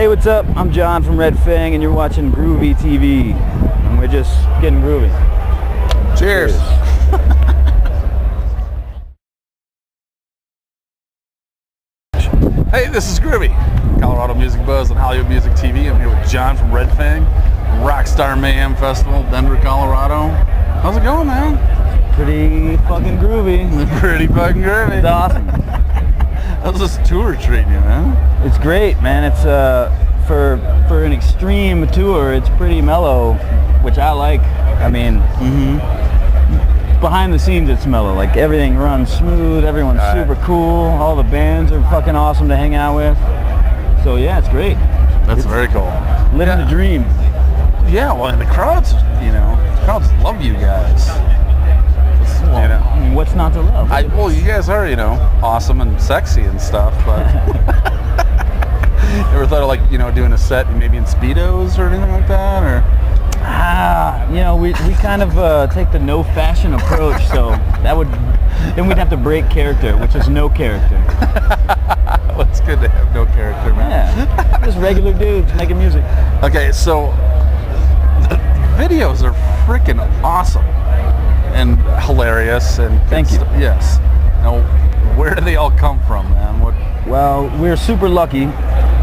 Hey, what's up? I'm John from Red Fang, and you're watching Groovey.TV, and we're just getting groovy. Cheers. Hey, this is Groovy, Colorado Music Buzz and Hollywood Music TV. I'm here with John from Red Fang, Rockstar Mayhem Festival, Denver, Colorado. How's it going, man? Pretty fucking groovy. Pretty fucking groovy. It's awesome. How's this tour treating you, man? It's great, man. It's for an extreme tour, it's pretty mellow, which I like. I mean, behind the scenes it's mellow. Like everything runs smooth, everyone's super cool, all the bands are fucking awesome to hang out with. So yeah, it's great. That's very cool. Living the dream. Yeah, well, and the crowds, the crowds love you guys. Well, I mean, what's not to love? Well, you guys are, awesome and sexy and stuff, but ever thought of doing a set maybe in Speedos or anything like that, or? We kind of take the no fashion approach, so then we'd have to break character, which is no character. Well, it's good to have no character, man. Yeah, just regular dudes making music. Okay, so the videos are freaking awesome and hilarious, and thank you. Yes. Now, where do they all come from, man? Well, we're super lucky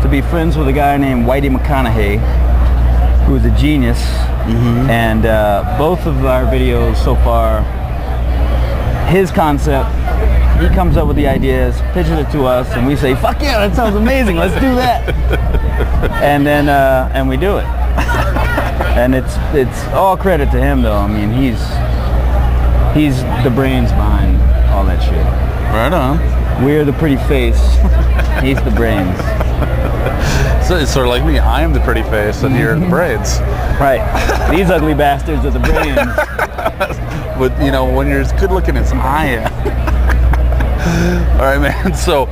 to be friends with a guy named Whitey McConaughey, who is a genius, and both of our videos so far, his concept, he comes up with the ideas, pitches it to us, and we say, fuck yeah, that sounds amazing, let's do that. And then and we do it. And it's all credit to him, though. I mean, he's the brains behind all that shit. Right on. We're the pretty face, he's the brains. So it's sort of like me. I am the pretty face, and you're the braids. Right. These ugly bastards are the brains. But when you're as good looking as I am. All right, man. So,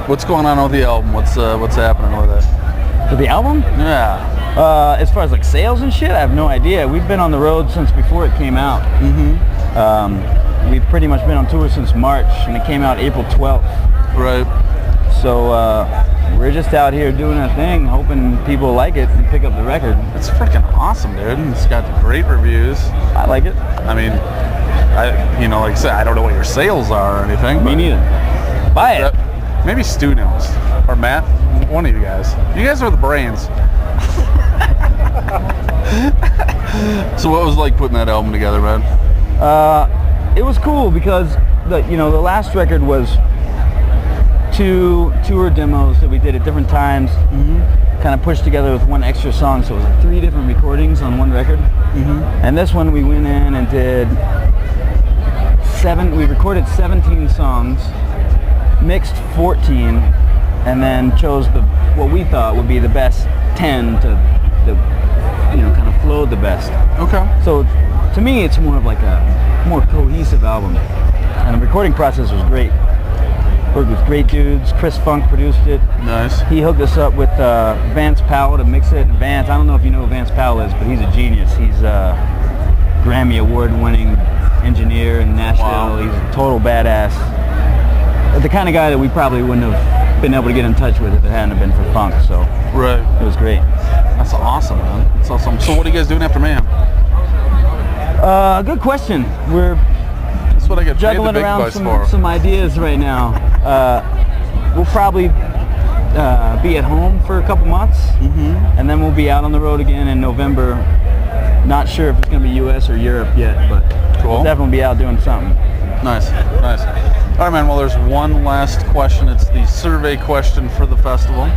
what's going on with the album? What's happening with it? With the album? Yeah. As far as like sales and shit, I have no idea. We've been on the road since before it came out. We've pretty much been on tour since March, and it came out April 12th. Right. So we're just out here doing our thing, hoping people like it and pick up the record. It's freaking awesome, dude. It's got great reviews. I like it. I mean, like I said, I don't know what your sales are or anything. Me neither. Buy it. Maybe Stu knows, or Matt, one of you guys. You guys are the brains. So what was it like putting that album together, man? It was cool because the last record was 2 tour demos that we did at different times, kind of pushed together with one extra song, so it was like 3 different recordings on one record. And this one we went in and did we recorded 17 songs, mixed 14, and then chose what we thought would be the best 10 to kind of flowed the best. Okay. So to me, it's more of like a more cohesive album, and the recording process was great. Worked with great dudes. Chris Funk produced it. Nice. He hooked us up with Vance Powell to mix it. And Vance, I don't know if you know who Vance Powell is, but he's a genius. He's a Grammy Award-winning engineer in Nashville. Wow. He's a total badass. The kind of guy that we probably wouldn't have been able to get in touch with if it hadn't been for Funk. So right. It was great. That's awesome, man. That's awesome. So what are you guys doing after Mayhem? Good question. That's what I get juggling paid the big around bucks for. some ideas right now. We'll probably be at home for a couple months, and then we'll be out on the road again in November. Not sure if it's going to be U.S. or Europe yet, but we'll definitely be out doing something. Nice. All right, man. Well, there's one last question. It's the survey question for the festival.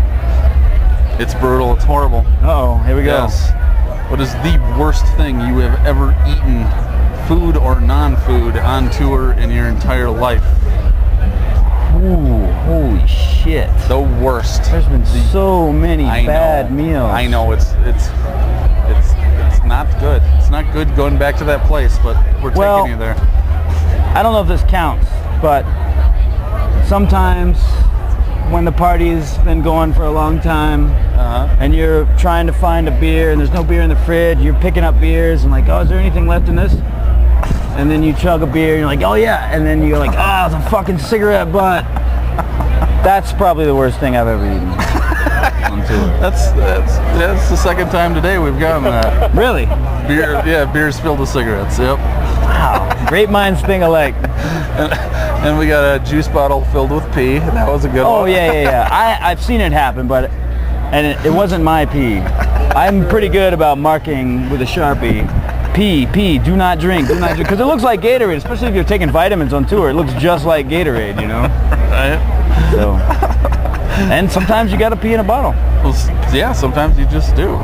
It's brutal. It's horrible. Uh-oh, here we go. Yes. What is the worst thing you have ever eaten, food or non-food, on tour in your entire life? Ooh, holy shit. The worst. There's been so many bad meals. I know, it's not good. It's not good going back to that place, but we're taking you there. I don't know if this counts, but sometimes when the party's been going for a long time, and you're trying to find a beer and there's no beer in the fridge, you're picking up beers and like, oh, is there anything left in this? And then you chug a beer and you're like, oh yeah, and then you're like, oh, it's a fucking cigarette butt. That's probably the worst thing I've ever eaten on tour. That's the second time today we've gotten that. Really? Beer spilled with cigarettes. Yep. Wow. Great minds think alike. And we got a juice bottle filled with pee. That was a good one. Oh yeah. I've seen it happen, but it wasn't my pee. I'm pretty good about marking with a Sharpie. Pee, do not drink, because it looks like Gatorade, especially if you're taking vitamins on tour. It looks just like Gatorade, you know? Right. So, and sometimes you gotta pee in a bottle. Well, yeah, sometimes you just do.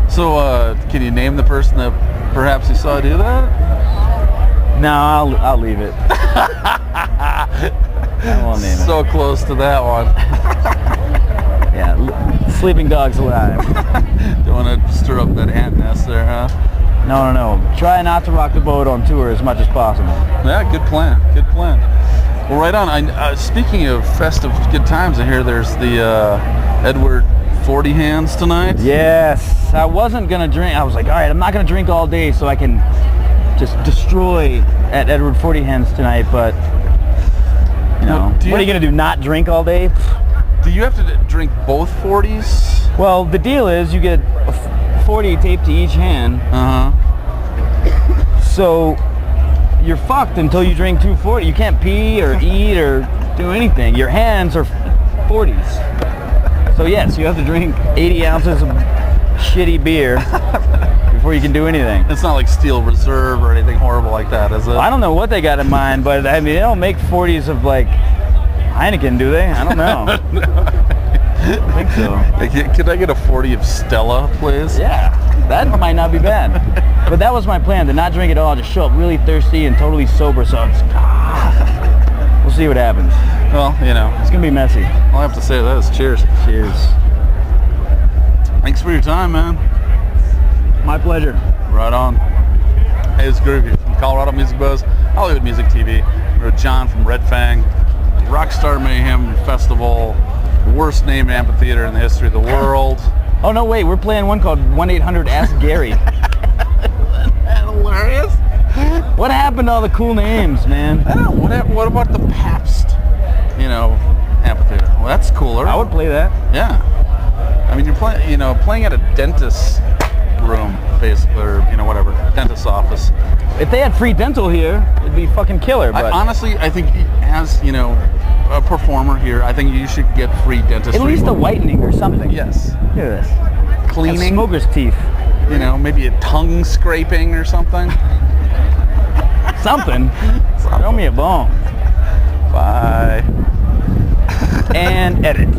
So, can you name the person that perhaps you saw do that? No, I'll leave it. I won't name it. So close to that one. Yeah, sleeping dog's alive. Don't want to stir up that ant nest there, huh? No. Try not to rock the boat on tour as much as possible. Yeah, good plan. Good plan. Well, right on. Speaking of festive good times, I hear there's the Edward 40 hands tonight. Yes. I wasn't going to drink. I was like, all right, I'm not going to drink all day so I can just destroy at Edward 40 hands tonight. But, you know, what are you going to do, not drink all day? Do you have to drink both 40s? Well, the deal is you get a 40 taped to each hand. So you're fucked until you drink 240. You can't pee or eat or do anything. Your hands are 40s. So yes, you have to drink 80 ounces of shitty beer before you can do anything. It's not like Steel Reserve or anything horrible like that, is it? I don't know what they got in mind, but I mean, they don't make 40s of like Heineken, do they? I don't know. I don't think so. Could I get a 40 of Stella, please? Yeah, that might not be bad. But that was my plan, to not drink at all, just show up really thirsty and totally sober. So we'll see what happens. Well, you know, It's gonna be messy. all I have to say to that is cheers. Cheers. Thanks for your time, man. My pleasure. Right on. Hey, it's Groovey from Colorado Music Buzz, Hollywood Music TV. We're with John from Red Fang, Rockstar Mayhem Festival, worst named amphitheater in the history of the world. Oh no, wait, we're playing one called 1-800 Ask Gary. Isn't that hilarious? What happened to all the cool names, man? I don't know. What about the Pabst, amphitheater? Well, that's cooler. I would play that. Yeah. I mean, you're playing at a dentist's room, basically, or whatever, dentist's office. If they had free dental here, it'd be fucking killer. But Honestly, I think as a performer here, I think you should get free dentistry. at least a whitening or something. Yes. Look at this. Cleaning. Smoker's teeth. Maybe a tongue scraping or something. Something. Throw me a bone. Bye. And edit.